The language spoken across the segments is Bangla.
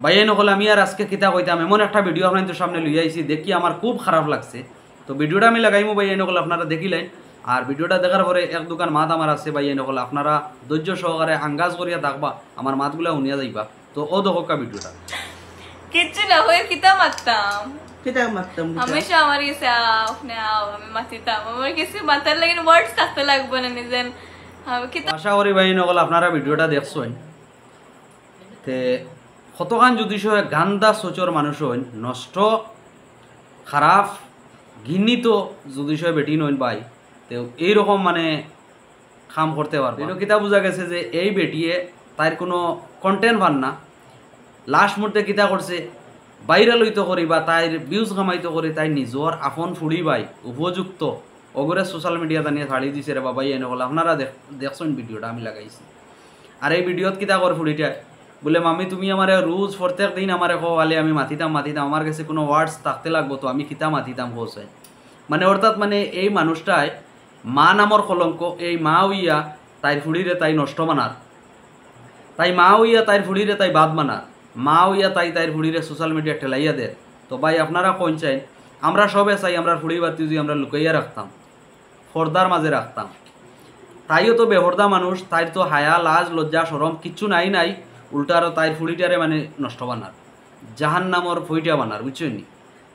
ভাইয়া নকল আমি আর আজকে কিতা কইতাম এমন একটা ভিডিও আপনাদের সামনে লইয়া আইছি দেখি আমার খুব খারাপ লাগছে। তো ভিডিওটা আমি লাগাইমু ভাইয়া নকল আপনারা দেখিলেন। আর ভিডিওটা দেখার পরে এক দোকান মাত আমার আছে ভাইয়া নকল আপনারা ধৈর্য সহকারে আঙ্গাজ করিয়া থাকবা আমার মাতগুলা উনিয়া যাইবা। তো ও দোকা ভিডিওটা কিচ্ছু না হয়ে কিতা মারতাম কিতা মারতাম हमेशा हमारी से आपने आओ हमें मारताम আমার কিছু মাথার লাগিন ওয়ার্ডস থাকতে লাগবে না নিজেন কিতা আশা করি ভাইয়া নকল আপনারা ভিডিওটা দেখছেন। তে কতখান যদি গান্দা সোচর মানুষ হইন নষ্ট খারাপ ঘৃণিত যদি বেটি নইন ভাই তো এইরকম মানে কাম করতে পারবে। এটা কিতা বোঝা গেছে যে এই বেটিয়ে তার কোনো কন্টেন্ট পান না, লাস্ট মুহূর্তে কিতা করছে ভাইরাল হইতে করি বা তাইর ভিউজ কামাইতে করি তাই নিজর আপন ফুড়ি ভাই উপযুক্ত ওগরে সোশ্যাল মিডিয়াতে নিয়ে ছাড়ি দিছে রে বাবা এনে বলে আপনারা দেখছেন ভিডিওটা আমি লাগাইছি। আর এই ভিডিওত কিতা কর ফুড়িটা বলে মামি তুমি আমার রোজ প্রত্যেক দিন আমার খালি আমি মাতিতাম আমার কাছে কোনো ওয়ার্ডস থাকতে লাগবো তো আমি কিতা মাতিতাম কোসাই মানে অর্থাৎ মানে এই মানুষটায় মা নামর কলঙ্ক এই মা হইয়া তাইর ফুড়িরে তাই নষ্ট মানার, তাই মা হইয়া তাইর ফুড়িরে তাই বাদ মানার, মা হইয়া তাই তাইর ফুড়িরে সোশ্যাল মিডিয়া ঠেলাইয়া দেয়। তো ভাই আপনারা কোন চাই আমরা সবে চাই আমরা ফুড়ি বাতি যদি আমরা লুকাইয়া রাখতাম পর্দার মাঝে রাখতাম। তাইও তো বেহর্দা মানুষ, তাইর তো হায়া লাজ লজ্জা সরম কিচ্ছু নাই নাই উল্টা আরো তাইর ফুড়িটারে মানে নষ্ট বানার জাহান নামর ফুইটা বানার বুঝছেন নি।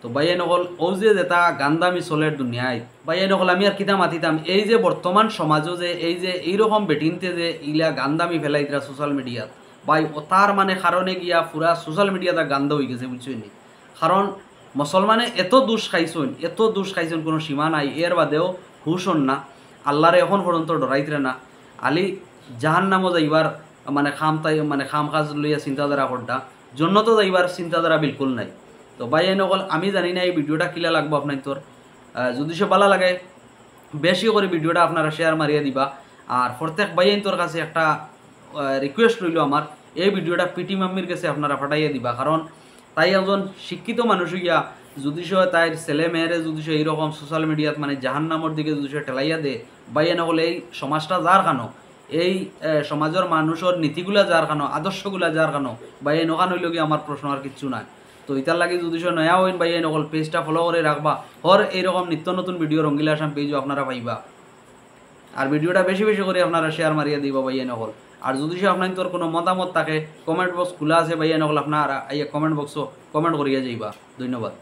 তো বাইয়ে নকল ও যে যেটা গান্দামি চলের দুনিয়ায় বাইয়ে নকল আমি আর কিতা মাতিতাম এই যে বর্তমান সমাজও যে এই যে এইরকম বেটিনতে যে ইলা গান্দামি ফেলাই দিরা সোশ্যাল মিডিয়াত বাই তার মানে কারণে গিয়া পুরা সোশ্যাল মিডিয়াটা গান্দা হয়ে গেছে বুঝছেন নি। কারণ মুসলমানে এত দুষ খাইছেন কোনো সীমা নাই, এর বাদেও হুশন না আল্লাহরে এখন পর্যন্ত ডরাইতরে না আলি জাহান নামও যাইবার মানে খাম কাজ লইয়া চিন্তাধারা করটা জন্য তো যাইবার চিন্তাধারা বিলকুল নাই। তো ভাই নকল আমি জানি না এই ভিডিওটা কিলা লাগবো আপনার তোর যদি সে ভালো লাগে বেশি করে ভিডিওটা আপনারা শেয়ার মারিয়ে দিবা। আর প্রত্যেক ভাইয়ের তোর কাছে একটা রিকোয়েস্ট রইল আমার এই ভিডিওটা পিটি মাম্মির কাছে আপনারা পাঠাইয়া দিবা। কারণ তাই একজন শিক্ষিত মানুষ হইয়া যদি সে তাই ছেলে মেয়েরে যদি সে এইরকম সোশ্যাল মিডিয়াত মানে জাহান নামর দিকে যদি সে ঠেলাইয়া দে ভাইয়ে নকল এই সমাজটা যার কানো এই সমাজের মানুষের নীতিগুলা যার কানো আদর্শগুলা যার কানো বা এই নকান হইল কি আমার প্রশ্ন আর কিচ্ছু নাই। তো ইতার লাগে যদি সে নয়া হইন বা এই নকল পেজটা ফলো করে রাখবা হর এইরকম নিত্য নতুন ভিডিও রঙ্গিলা আসাম পেজও আপনারা পাইবা। আর ভিডিওটা বেশি বেশি করে আপনারা শেয়ার মারিয়া দিবা বা এই নকল। আর যদি সে আপনার তোর কোনো মতামত থাকে কমেন্ট বক্স খোলা আছে বা এই নকল আপনারা এই কমেন্ট বক্সও কমেন্ট করিয়া যাইবা। ধন্যবাদ।